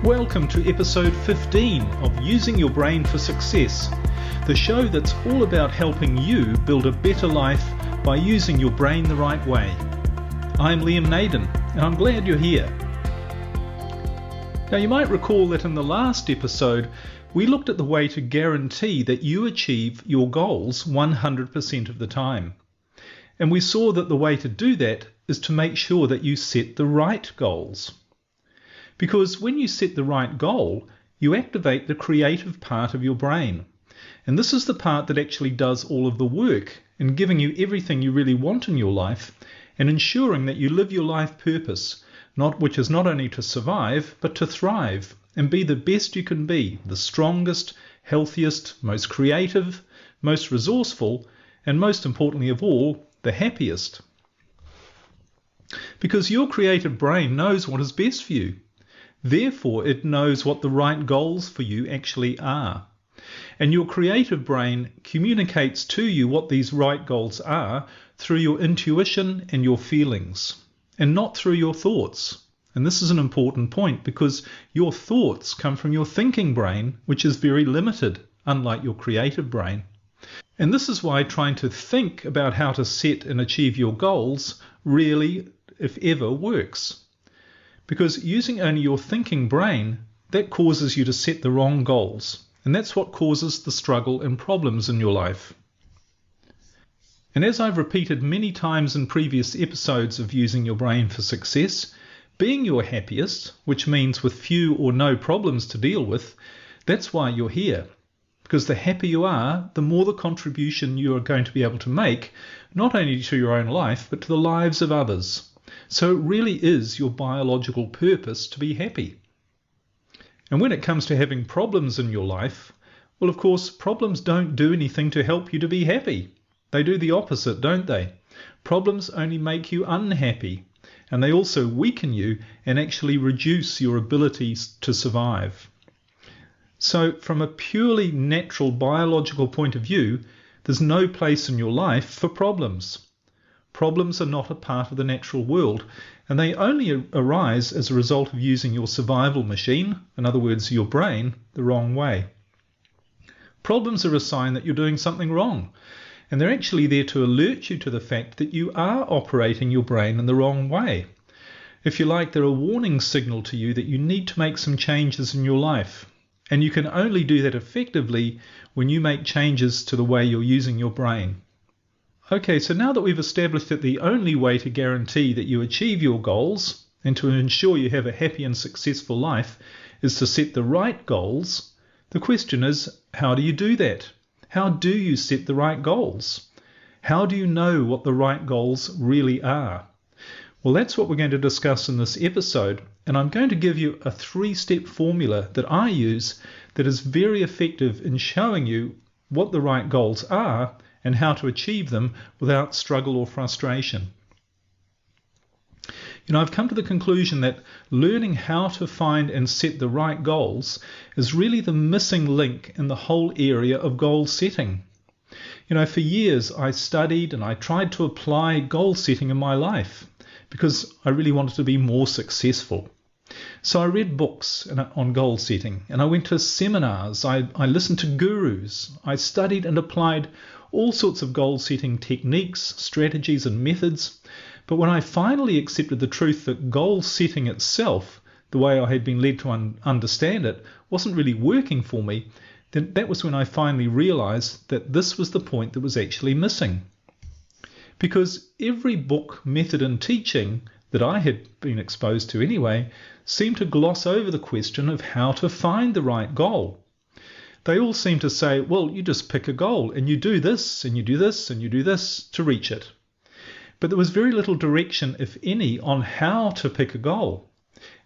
Welcome to episode 15 of Using Your Brain for Success, the show that's all about helping you build a better life by using your brain the right way. I'm Liam Naden, and I'm glad you're here. Now, you might recall that in the last episode, we looked at the way to guarantee that you achieve your goals 100% of the time. And we saw that the way to do that is to make sure that you set the right goals. Because when you set the right goal, you activate the creative part of your brain. And this is the part that actually does all of the work in giving you everything you really want in your life and ensuring that you live your life purpose, which is not only to survive, but to thrive and be the best you can be, the strongest, healthiest, most creative, most resourceful, and most importantly of all, the happiest. Because your creative brain knows what is best for you. Therefore, it knows what the right goals for you actually are. And your creative brain communicates to you what these right goals are through your intuition and your feelings, and not through your thoughts. And this is an important point because your thoughts come from your thinking brain, which is very limited, unlike your creative brain. And this is why trying to think about how to set and achieve your goals really, if ever, works. Because using only your thinking brain, that causes you to set the wrong goals. And that's what causes the struggle and problems in your life. And as I've repeated many times in previous episodes of Using Your Brain for Success, being your happiest, which means with few or no problems to deal with, that's why you're here. Because the happier you are, the more the contribution you are going to be able to make, not only to your own life, but to the lives of others. So it really is your biological purpose to be happy. And when it comes to having problems in your life, well, of course, problems don't do anything to help you to be happy. They do the opposite, don't they? Problems only make you unhappy, and they also weaken you and actually reduce your abilities to survive. So from a purely natural biological point of view, there's no place in your life for problems. Problems are not a part of the natural world, and they only arise as a result of using your survival machine, in other words, your brain, the wrong way. Problems are a sign that you're doing something wrong, and they're actually there to alert you to the fact that you are operating your brain in the wrong way. If you like, they're a warning signal to you that you need to make some changes in your life, and you can only do that effectively when you make changes to the way you're using your brain. Okay, so now that we've established that the only way to guarantee that you achieve your goals and to ensure you have a happy and successful life is to set the right goals, the question is, how do you do that? How do you set the right goals? How do you know what the right goals really are? Well, that's what we're going to discuss in this episode, and I'm going to give you a 3-step formula that I use that is very effective in showing you what the right goals are and how to achieve them without struggle or frustration. I've come to the conclusion that learning how to find and set the right goals is really the missing link in the whole area of goal setting. For years I studied and I tried to apply goal setting in my life because I really wanted to be more successful. So I read books on goal setting, and I went to seminars, I listened to gurus, I studied and applied all sorts of goal setting techniques, strategies and methods. But when I finally accepted the truth that goal setting itself, the way I had been led to understand it, wasn't really working for me, then that was when I finally realized that this was the point that was actually missing. Because every book, method and teaching that I had been exposed to anyway seemed to gloss over the question of how to find the right goal. They all seem to say, well, you just pick a goal and you do this and you do this and you do this to reach it. But there was very little direction, if any, on how to pick a goal.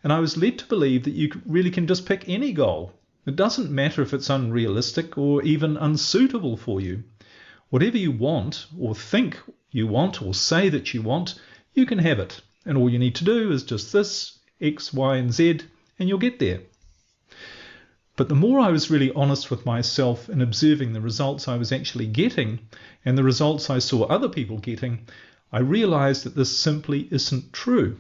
And I was led to believe that you really can just pick any goal. It doesn't matter if it's unrealistic or even unsuitable for you. Whatever you want or think you want or say that you want, you can have it. And all you need to do is just this, X, Y, and Z, and you'll get there. But the more I was really honest with myself in observing the results I was actually getting and the results I saw other people getting, I realized that this simply isn't true.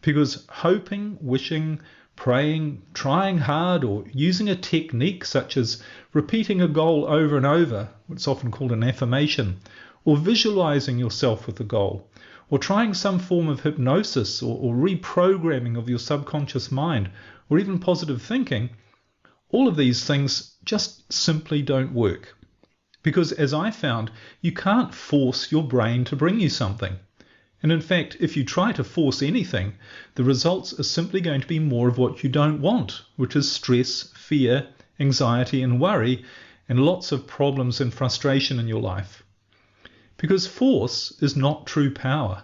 Because hoping, wishing, praying, trying hard, or using a technique such as repeating a goal over and over, what's often called an affirmation, or visualizing yourself with the goal, or trying some form of hypnosis or reprogramming of your subconscious mind, or even positive thinking, all of these things just simply don't work. Because as I found, you can't force your brain to bring you something. And in fact, if you try to force anything, the results are simply going to be more of what you don't want, which is stress, fear, anxiety, and worry, and lots of problems and frustration in your life. Because force is not true power.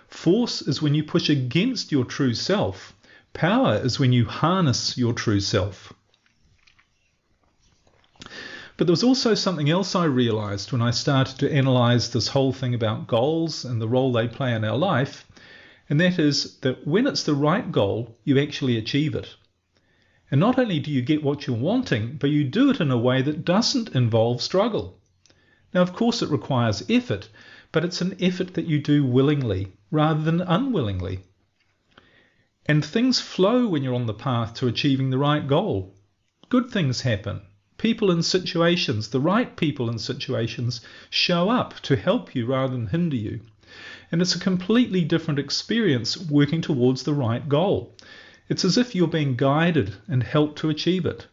Force is when you push against your true self. Power is when you harness your true self. But there was also something else I realized when I started to analyze this whole thing about goals and the role they play in our life, and that is that when it's the right goal, you actually achieve it. And not only do you get what you're wanting, but you do it in a way that doesn't involve struggle. Now, of course, it requires effort, but it's an effort that you do willingly rather than unwillingly. And things flow when you're on the path to achieving the right goal. Good things happen. People and situations, the right people and situations, show up to help you rather than hinder you. And it's a completely different experience working towards the right goal. It's as if you're being guided and helped to achieve it.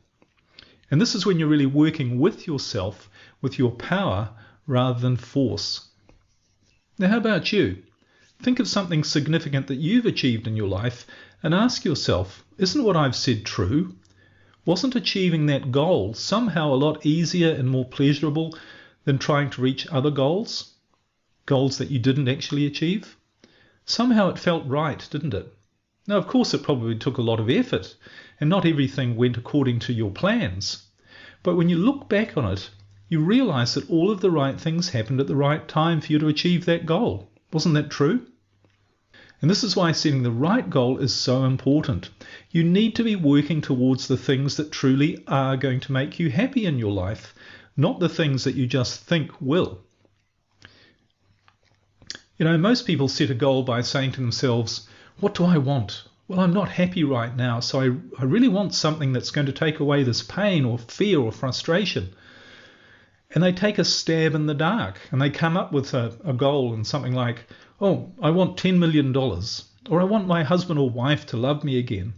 And this is when you're really working with yourself, with your power, rather than force. Now, how about you? Think of something significant that you've achieved in your life and ask yourself, isn't what I've said true? Wasn't achieving that goal somehow a lot easier and more pleasurable than trying to reach other goals? Goals that you didn't actually achieve? Somehow it felt right, didn't it? Now, of course, it probably took a lot of effort, and not everything went according to your plans. But when you look back on it, you realize that all of the right things happened at the right time for you to achieve that goal. Wasn't that true? And this is why setting the right goal is so important. You need to be working towards the things that truly are going to make you happy in your life, not the things that you just think will. You know, most people set a goal by saying to themselves, what do I want? Well, I'm not happy right now, so I really want something that's going to take away this pain or fear or frustration. And they take a stab in the dark and they come up with a goal and something like, oh, I want $10 million, or I want my husband or wife to love me again,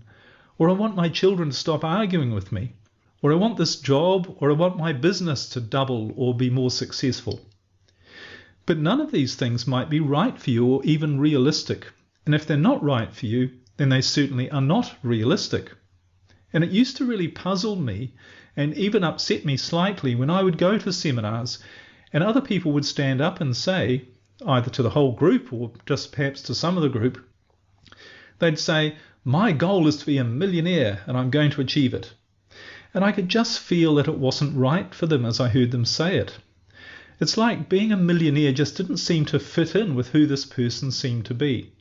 or I want my children to stop arguing with me, or I want this job, or I want my business to double or be more successful. But none of these things might be right for you or even realistic. And if they're not right for you, then they certainly are not realistic. And it used to really puzzle me and even upset me slightly when I would go to seminars and other people would stand up and say, either to the whole group or just perhaps to some of the group, they'd say, my goal is to be a millionaire and I'm going to achieve it. And I could just feel that it wasn't right for them as I heard them say it. It's like being a millionaire just didn't seem to fit in with who this person seemed to be.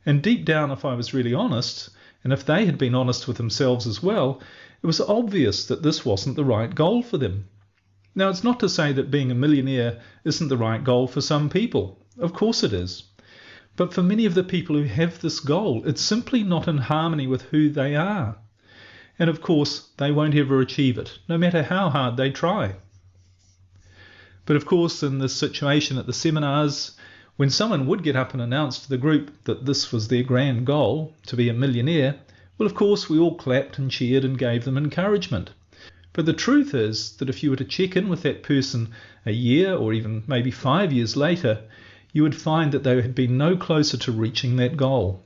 And deep down, if I was really honest, and if they had been honest with themselves as well, it was obvious that this wasn't the right goal for them. Now, it's not to say that being a millionaire isn't the right goal for some people. Of course it is. But for many of the people who have this goal, it's simply not in harmony with who they are. And of course, they won't ever achieve it, no matter how hard they try. But of course, in this situation at the seminars, when someone would get up and announce to the group that this was their grand goal, to be a millionaire, well, of course, we all clapped and cheered and gave them encouragement. But the truth is that if you were to check in with that person a year or even maybe 5 years later, you would find that they had been no closer to reaching that goal.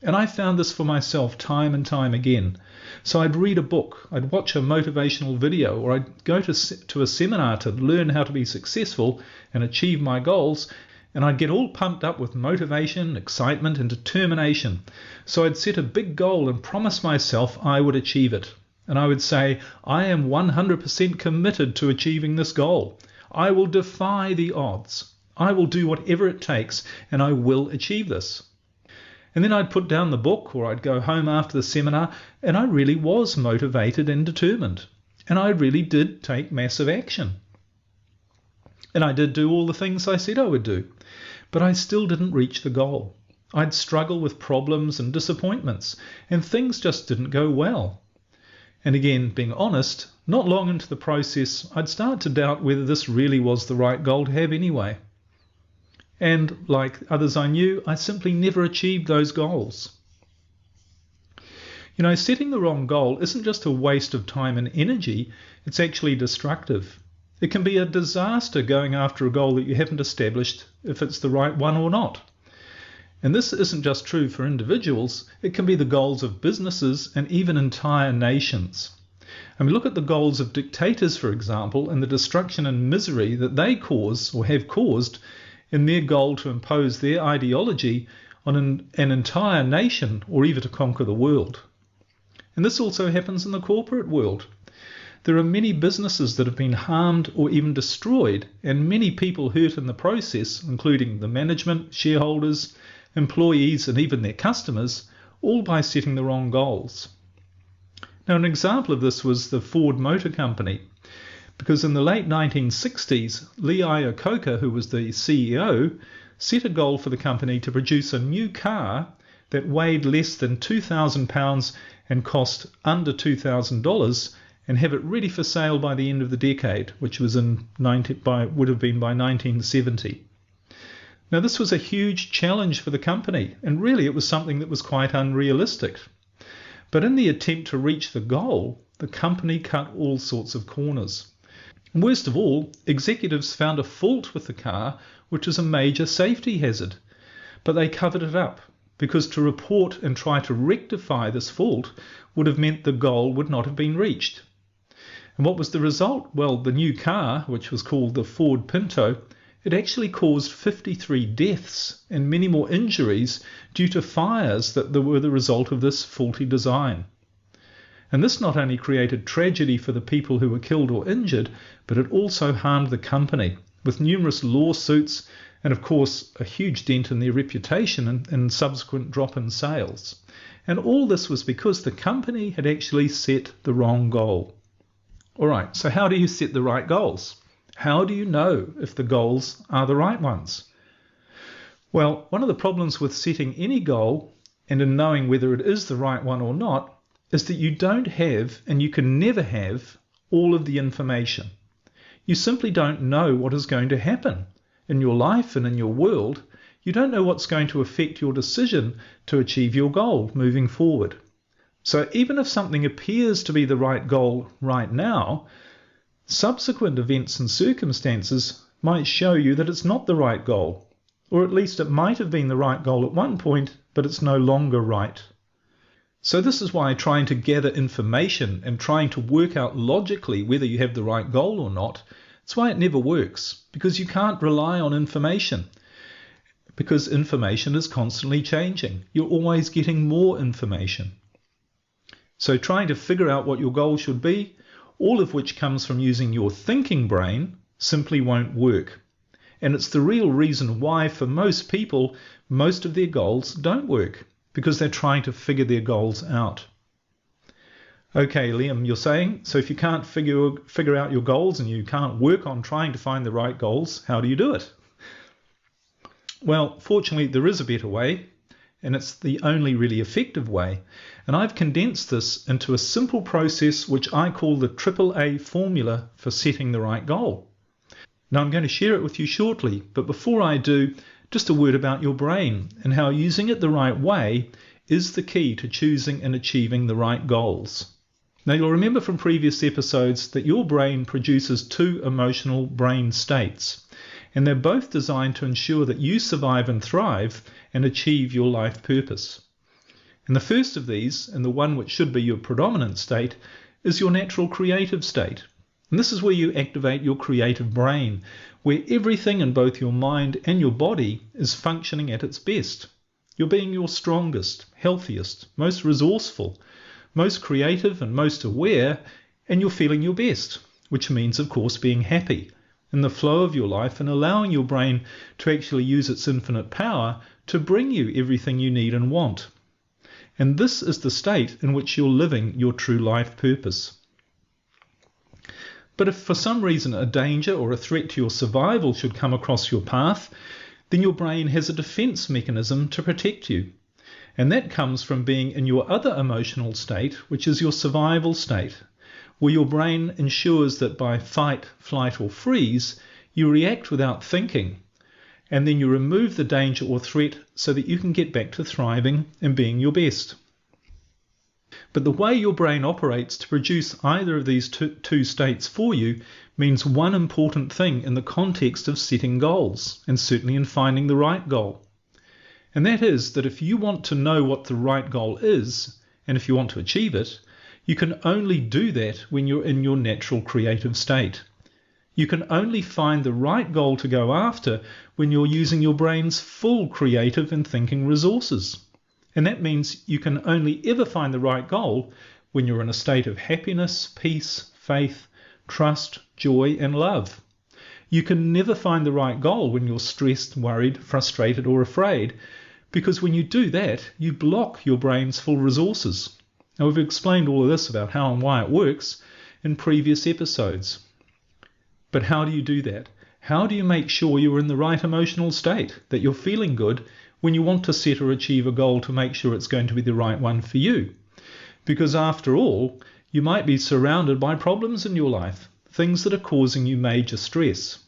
And I found this for myself time and time again. So I'd read a book, I'd watch a motivational video, or I'd go to a seminar to learn how to be successful and achieve my goals, and I'd get all pumped up with motivation, excitement, and determination. So I'd set a big goal and promise myself I would achieve it. And I would say, I am 100% committed to achieving this goal. I will defy the odds. I will do whatever it takes, and I will achieve this. And then I'd put down the book, or I'd go home after the seminar, and I really was motivated and determined. And I really did take massive action. And I did do all the things I said I would do. But I still didn't reach the goal. I'd struggle with problems and disappointments, and things just didn't go well. And again, being honest, not long into the process, I'd start to doubt whether this really was the right goal to have anyway. And like others I knew, I simply never achieved those goals. You know, setting the wrong goal isn't just a waste of time and energy, it's actually destructive. It can be a disaster going after a goal that you haven't established if it's the right one or not. And this isn't just true for individuals, it can be the goals of businesses and even entire nations. I mean, look at the goals of dictators, for example, and the destruction and misery that they cause or have caused in their goal to impose their ideology on an entire nation or even to conquer the world. And this also happens in the corporate world. There are many businesses that have been harmed or even destroyed, and many people hurt in the process, including the management, shareholders, employees, and even their customers, all by setting the wrong goals. Now, an example of this was the Ford Motor Company, because in the late 1960s, Lee Iacocca, who was the CEO, set a goal for the company to produce a new car that weighed less than 2,000 pounds and cost under $2,000, and have it ready for sale by the end of the decade, which was would have been by 1970. Now, this was a huge challenge for the company, and really it was something that was quite unrealistic. But in the attempt to reach the goal, the company cut all sorts of corners. And worst of all, executives found a fault with the car, which is a major safety hazard. But they covered it up, because to report and try to rectify this fault would have meant the goal would not have been reached. And what was the result? Well, the new car, which was called the Ford Pinto, it actually caused 53 deaths and many more injuries due to fires that were the result of this faulty design. And this not only created tragedy for the people who were killed or injured, but it also harmed the company with numerous lawsuits and, of course, a huge dent in their reputation and subsequent drop in sales. And all this was because the company had actually set the wrong goal. All right, so how do you set the right goals? How do you know if the goals are the right ones? Well, one of the problems with setting any goal and in knowing whether it is the right one or not is that you don't have, and you can never have, all of the information. You simply don't know what is going to happen in your life and in your world. You don't know what's going to affect your decision to achieve your goal moving forward. So even if something appears to be the right goal right now, subsequent events and circumstances might show you that it's not the right goal, or at least it might have been the right goal at one point, but it's no longer right. So this is why trying to gather information and trying to work out logically whether you have the right goal or not, it's why it never works, because you can't rely on information, because information is constantly changing. You're always getting more information. So trying to figure out what your goal should be, all of which comes from using your thinking brain, simply won't work. And it's the real reason why, for most people, most of their goals don't work, because they're trying to figure their goals out. Okay, Liam, you're saying, so if you can't figure out your goals and you can't work on trying to find the right goals, how do you do it? Well, fortunately, there is a better way, and it's the only really effective way. And I've condensed this into a simple process which I call the AAA Formula for setting the right goal. Now, I'm going to share it with you shortly, but before I do, just a word about your brain and how using it the right way is the key to choosing and achieving the right goals. Now, you'll remember from previous episodes that your brain produces two emotional brain states, and they're both designed to ensure that you survive and thrive and achieve your life purpose. And the first of these, and the one which should be your predominant state, is your natural creative state. And this is where you activate your creative brain, where everything in both your mind and your body is functioning at its best. You're being your strongest, healthiest, most resourceful, most creative and most aware, and you're feeling your best, which means, of course, being happy in the flow of your life and allowing your brain to actually use its infinite power to bring you everything you need and want. And this is the state in which you're living your true life purpose. But if for some reason a danger or a threat to your survival should come across your path, then your brain has a defense mechanism to protect you. And that comes from being in your other emotional state, which is your survival state, where your brain ensures that by fight, flight, or freeze, you react without thinking, and then you remove the danger or threat so that you can get back to thriving and being your best. But the way your brain operates to produce either of these two states for you means one important thing in the context of setting goals, and certainly in finding the right goal. And that is that if you want to know what the right goal is, and if you want to achieve it, you can only do that when you're in your natural creative state. You can only find the right goal to go after when you're using your brain's full creative and thinking resources. And that means you can only ever find the right goal when you're in a state of happiness, peace, faith, trust, joy, and love. You can never find the right goal when you're stressed, worried, frustrated, or afraid, because when you do that, you block your brain's full resources. Now, we've explained all of this about how and why it works in previous episodes. But how do you do that? How do you make sure you're in the right emotional state, that you're feeling good when you want to set or achieve a goal to make sure it's going to be the right one for you? Because after all, you might be surrounded by problems in your life, things that are causing you major stress.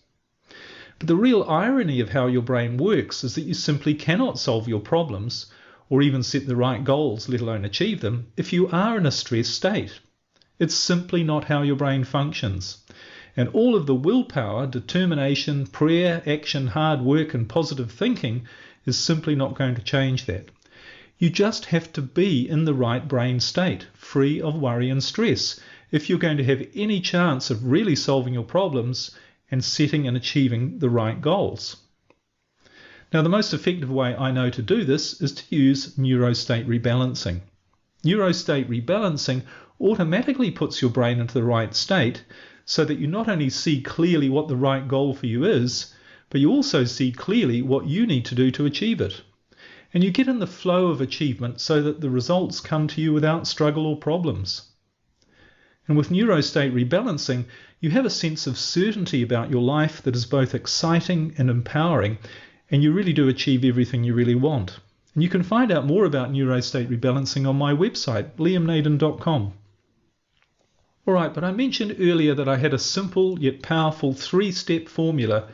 But the real irony of how your brain works is that you simply cannot solve your problems or even set the right goals, let alone achieve them, if you are in a stressed state. It's simply not how your brain functions. And all of the willpower, determination, prayer, action, hard work, and positive thinking is simply not going to change that. You just have to be in the right brain state, free of worry and stress, if you're going to have any chance of really solving your problems and setting and achieving the right goals. Now, the most effective way I know to do this is to use neurostate rebalancing. Neurostate rebalancing automatically puts your brain into the right state so that you not only see clearly what the right goal for you is, but you also see clearly what you need to do to achieve it. And you get in the flow of achievement so that the results come to you without struggle or problems. And with neurostate rebalancing, you have a sense of certainty about your life that is both exciting and empowering, and you really do achieve everything you really want. And you can find out more about neurostate rebalancing on my website, liamnaden.com. Alright, but I mentioned earlier that I had a simple yet powerful 3-step formula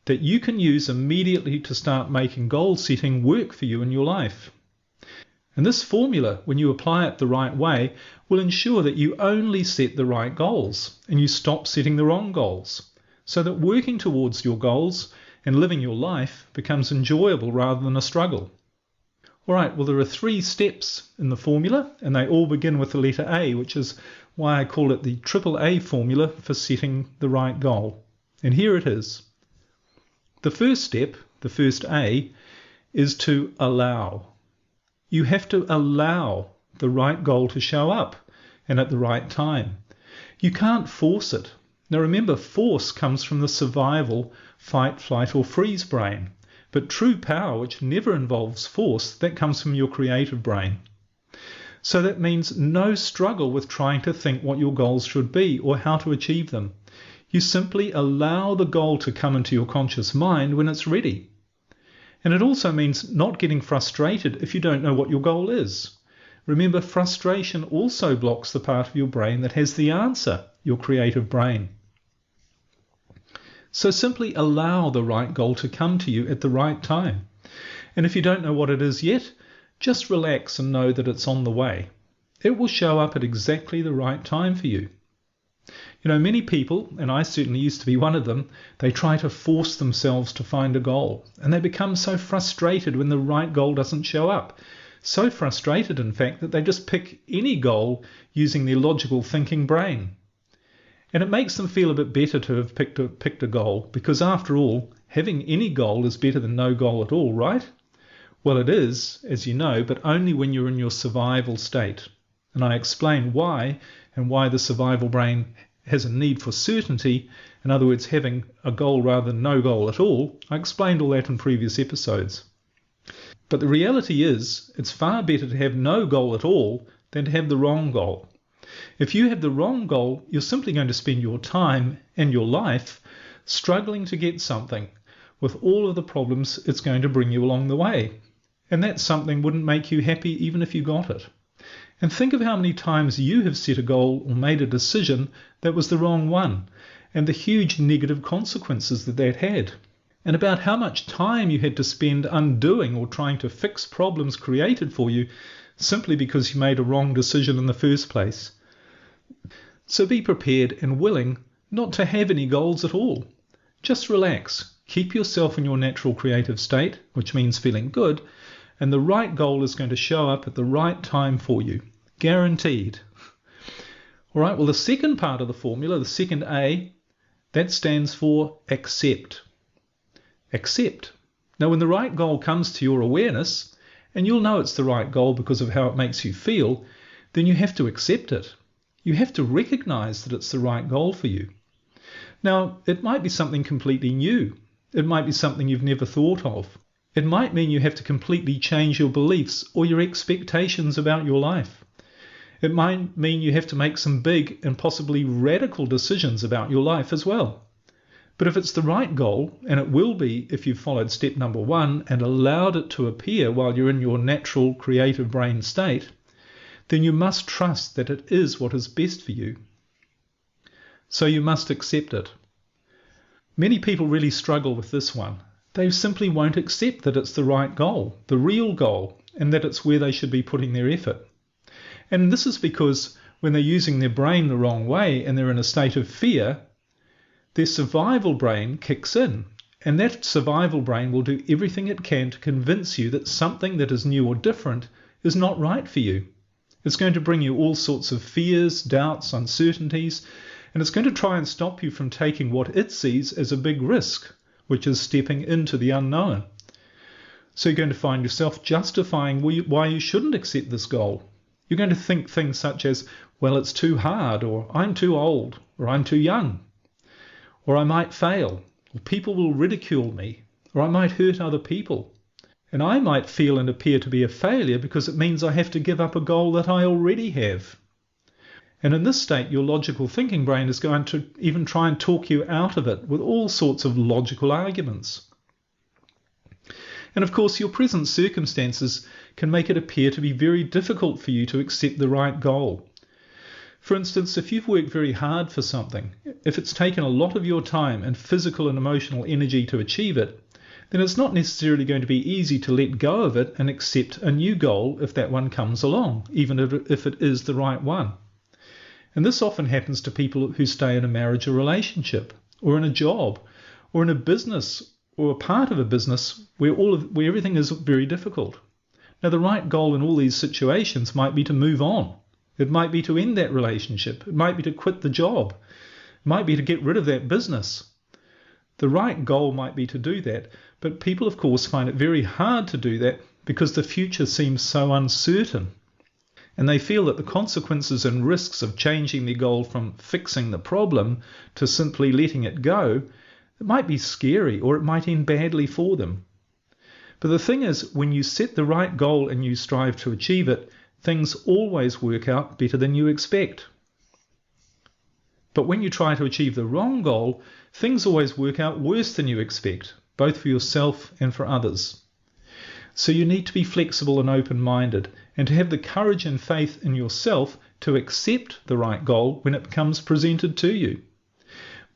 that you can use immediately to start making goal setting work for you in your life. And this formula, when you apply it the right way, will ensure that you only set the right goals and you stop setting the wrong goals, so that working towards your goals and living your life becomes enjoyable rather than a struggle. Alright, well, there are 3 steps in the formula, and they all begin with the letter A, which is why I call it the AAA formula for setting the right goal. And here it is. The first step, the first A, is to allow. You have to allow the right goal to show up and at the right time. You can't force it. Now remember, force comes from the survival, fight, flight, or freeze brain. But true power, which never involves force, that comes from your creative brain. So that means no struggle with trying to think what your goals should be or how to achieve them. You simply allow the goal to come into your conscious mind when it's ready. And it also means not getting frustrated if you don't know what your goal is. Remember, frustration also blocks the part of your brain that has the answer, your creative brain. So simply allow the right goal to come to you at the right time. And if you don't know what it is yet, just relax and know that it's on the way. It will show up at exactly the right time for you. You know, many people, and I certainly used to be one of them, they try to force themselves to find a goal, and they become so frustrated when the right goal doesn't show up. So frustrated, in fact, that they just pick any goal using their logical thinking brain. And it makes them feel a bit better to have picked a goal, because after all, having any goal is better than no goal at all, right? Well, it is, as you know, but only when you're in your survival state. And I explain why, and why the survival brain has a need for certainty, in other words, having a goal rather than no goal at all. I explained all that in previous episodes. But the reality is, it's far better to have no goal at all than to have the wrong goal. If you have the wrong goal, you're simply going to spend your time and your life struggling to get something, with all of the problems it's going to bring you along the way. And that something wouldn't make you happy even if you got it. And think of how many times you have set a goal or made a decision that was the wrong one, and the huge negative consequences that that had. And about how much time you had to spend undoing or trying to fix problems created for you simply because you made a wrong decision in the first place. So be prepared and willing not to have any goals at all. Just relax. Keep yourself in your natural creative state, which means feeling good, and the right goal is going to show up at the right time for you. Guaranteed. All right, well, the second part of the formula, the second A, that stands for accept. Accept. Now, when the right goal comes to your awareness, and you'll know it's the right goal because of how it makes you feel, then you have to accept it. You have to recognize that it's the right goal for you. Now, it might be something completely new. It might be something you've never thought of. It might mean you have to completely change your beliefs or your expectations about your life. It might mean you have to make some big and possibly radical decisions about your life as well. But if it's the right goal, and it will be if you've followed step number 1 and allowed it to appear while you're in your natural creative brain state, then you must trust that it is what is best for you. So you must accept it. Many people really struggle with this one. They simply won't accept that it's the right goal, the real goal, and that it's where they should be putting their effort. And this is because when they're using their brain the wrong way and they're in a state of fear, their survival brain kicks in. And that survival brain will do everything it can to convince you that something that is new or different is not right for you. It's going to bring you all sorts of fears, doubts, uncertainties, and it's going to try and stop you from taking what it sees as a big risk, which is stepping into the unknown. So you're going to find yourself justifying why you shouldn't accept this goal. You're going to think things such as, well, it's too hard, or I'm too old, or I'm too young, or I might fail, or people will ridicule me, or I might hurt other people. And I might feel and appear to be a failure because it means I have to give up a goal that I already have. And in this state, your logical thinking brain is going to even try and talk you out of it with all sorts of logical arguments. And of course, your present circumstances can make it appear to be very difficult for you to accept the right goal. For instance, if you've worked very hard for something, if it's taken a lot of your time and physical and emotional energy to achieve it, then it's not necessarily going to be easy to let go of it and accept a new goal if that one comes along, even if it is the right one. And this often happens to people who stay in a marriage or relationship, or in a job, or in a business, or a part of a business where everything is very difficult. Now, the right goal in all these situations might be to move on. It might be to end that relationship. It might be to quit the job. It might be to get rid of that business. The right goal might be to do that, but people, of course, find it very hard to do that because the future seems so uncertain. And they feel that the consequences and risks of changing their goal from fixing the problem to simply letting it go, it might be scary or it might end badly for them. But the thing is, when you set the right goal and you strive to achieve it, things always work out better than you expect. But when you try to achieve the wrong goal, things always work out worse than you expect, both for yourself and for others. So you need to be flexible and open-minded, and to have the courage and faith in yourself to accept the right goal when it becomes presented to you.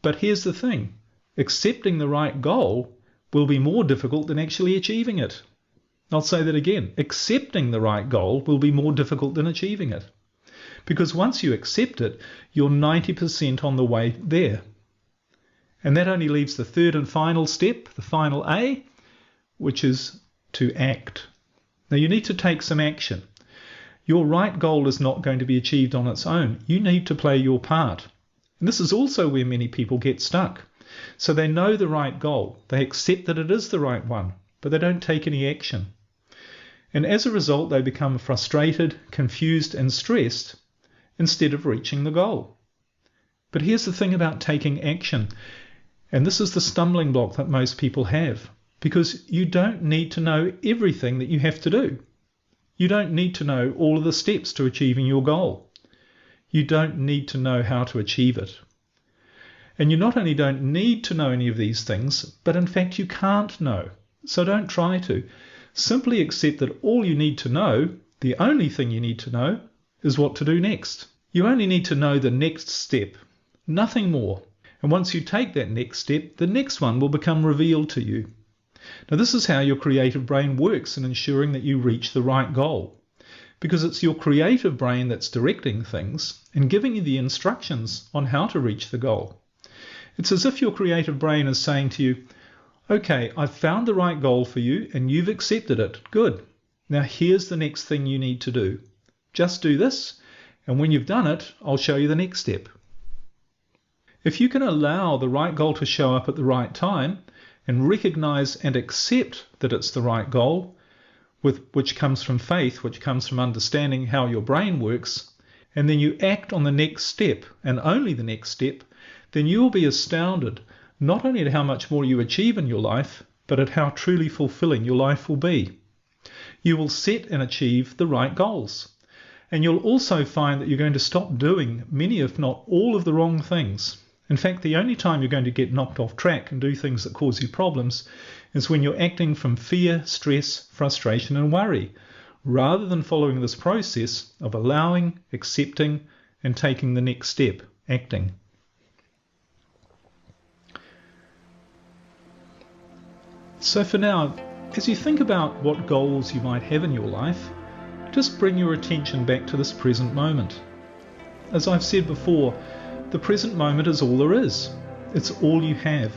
But here's the thing, accepting the right goal will be more difficult than actually achieving it. I'll say that again, accepting the right goal will be more difficult than achieving it. Because once you accept it, you're 90% on the way there. And that only leaves the third and final step, the final A, which is to act. Now you need to take some action. Your right goal is not going to be achieved on its own. You need to play your part. And this is also where many people get stuck. So they know the right goal. They accept that it is the right one, but they don't take any action. And as a result, they become frustrated, confused, and stressed instead of reaching the goal. But here's the thing about taking action, and this is the stumbling block that most people have, because you don't need to know everything that you have to do. You don't need to know all of the steps to achieving your goal. You don't need to know how to achieve it. And you not only don't need to know any of these things, but in fact you can't know. So don't try to. Simply accept that all you need to know, the only thing you need to know, is what to do next. You only need to know the next step, nothing more. And once you take that next step, the next one will become revealed to you. Now this is how your creative brain works in ensuring that you reach the right goal. Because it's your creative brain that's directing things and giving you the instructions on how to reach the goal. It's as if your creative brain is saying to you, okay, I've found the right goal for you and you've accepted it. Good. Now here's the next thing you need to do. Just do this, and when you've done it, I'll show you the next step. If you can allow the right goal to show up at the right time and recognize and accept that it's the right goal, which comes from faith, which comes from understanding how your brain works, and then you act on the next step and only the next step, then you will be astounded not only at how much more you achieve in your life, but at how truly fulfilling your life will be. You will set and achieve the right goals. And you'll also find that you're going to stop doing many, if not all, of the wrong things. In fact, the only time you're going to get knocked off track and do things that cause you problems is when you're acting from fear, stress, frustration, and worry, rather than following this process of allowing, accepting, and taking the next step, acting. So for now, as you think about what goals you might have in your life, just bring your attention back to this present moment. As I've said before, the present moment is all there is. It's all you have.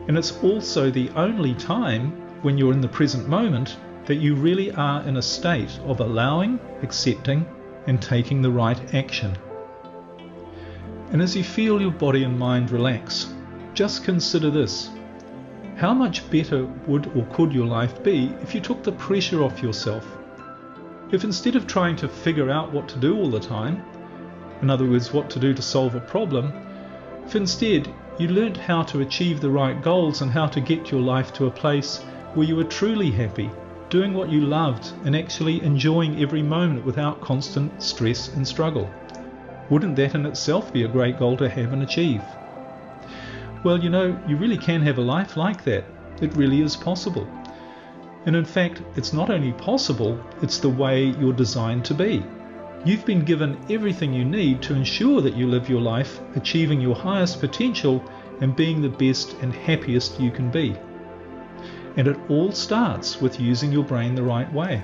And it's also the only time when you're in the present moment that you really are in a state of allowing, accepting, and taking the right action. And as you feel your body and mind relax, just consider this. How much better would or could your life be if you took the pressure off yourself? If instead of trying to figure out what to do all the time, in other words, what to do to solve a problem, if instead you learnt how to achieve the right goals and how to get your life to a place where you were truly happy, doing what you loved and actually enjoying every moment without constant stress and struggle. Wouldn't that in itself be a great goal to have and achieve? Well, you know, you really can have a life like that. It really is possible. And in fact, it's not only possible, it's the way you're designed to be. You've been given everything you need to ensure that you live your life achieving your highest potential and being the best and happiest you can be. And it all starts with using your brain the right way.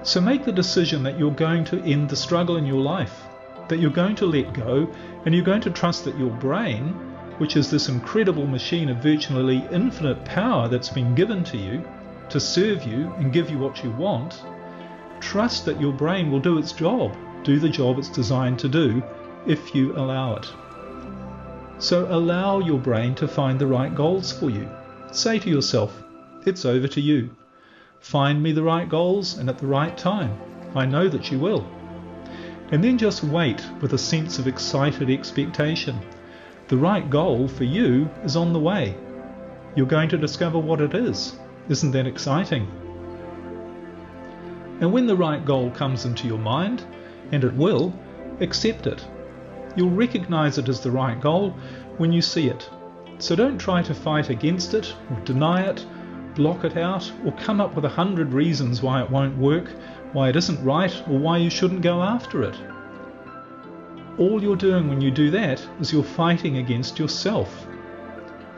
So make the decision that you're going to end the struggle in your life, that you're going to let go, and you're going to trust that your brain, which is this incredible machine of virtually infinite power that's been given to you to serve you and give you what you want, trust that your brain will do its job, do the job it's designed to do, if you allow it. So allow your brain to find the right goals for you. Say to yourself, it's over to you. Find me the right goals and at the right time. I know that you will. And then just wait with a sense of excited expectation. The right goal for you is on the way. You're going to discover what it is. Isn't that exciting? And when the right goal comes into your mind, and it will, accept it. You'll recognize it as the right goal when you see it. So don't try to fight against it, or deny it, block it out, or come up with 100 reasons why it won't work, why it isn't right, or why you shouldn't go after it. All you're doing when you do that is you're fighting against yourself.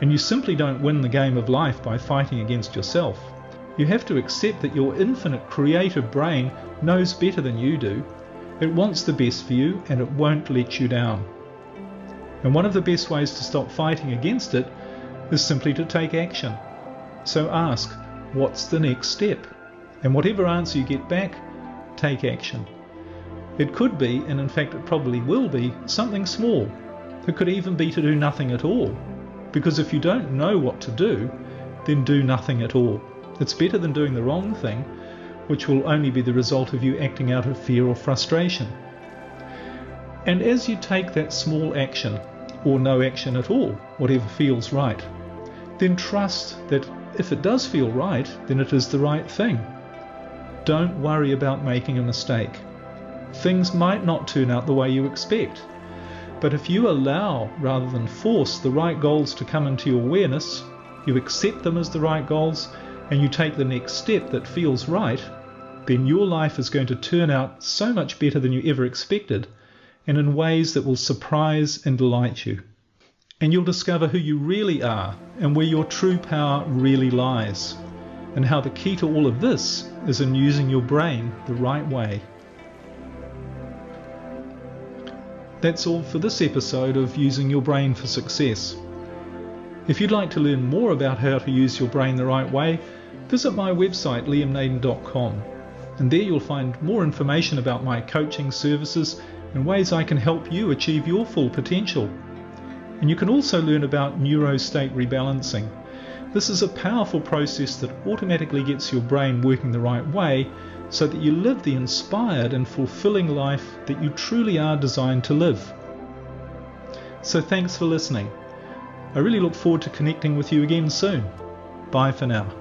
And you simply don't win the game of life by fighting against yourself. You have to accept that your infinite creative brain knows better than you do. It wants the best for you and it won't let you down. And one of the best ways to stop fighting against it is simply to take action. So ask, what's the next step? And whatever answer you get back, take action. It could be, and in fact it probably will be, something small. It could even be to do nothing at all. Because if you don't know what to do, then do nothing at all. It's better than doing the wrong thing, which will only be the result of you acting out of fear or frustration. And as you take that small action, or no action at all, whatever feels right, then trust that if it does feel right, then it is the right thing. Don't worry about making a mistake. Things might not turn out the way you expect. But if you allow rather than force the right goals to come into your awareness, you accept them as the right goals, and you take the next step that feels right, then your life is going to turn out so much better than you ever expected, and in ways that will surprise and delight you. And you'll discover who you really are and where your true power really lies, and how the key to all of this is in using your brain the right way. That's all for this episode of Using Your Brain for Success. If you'd like to learn more about how to use your brain the right way, visit my website liamnaden.com, and there you'll find more information about my coaching services and ways I can help you achieve your full potential. And you can also learn about neurostate rebalancing. This is a powerful process that automatically gets your brain working the right way so that you live the inspired and fulfilling life that you truly are designed to live. So thanks for listening. I really look forward to connecting with you again soon. Bye for now.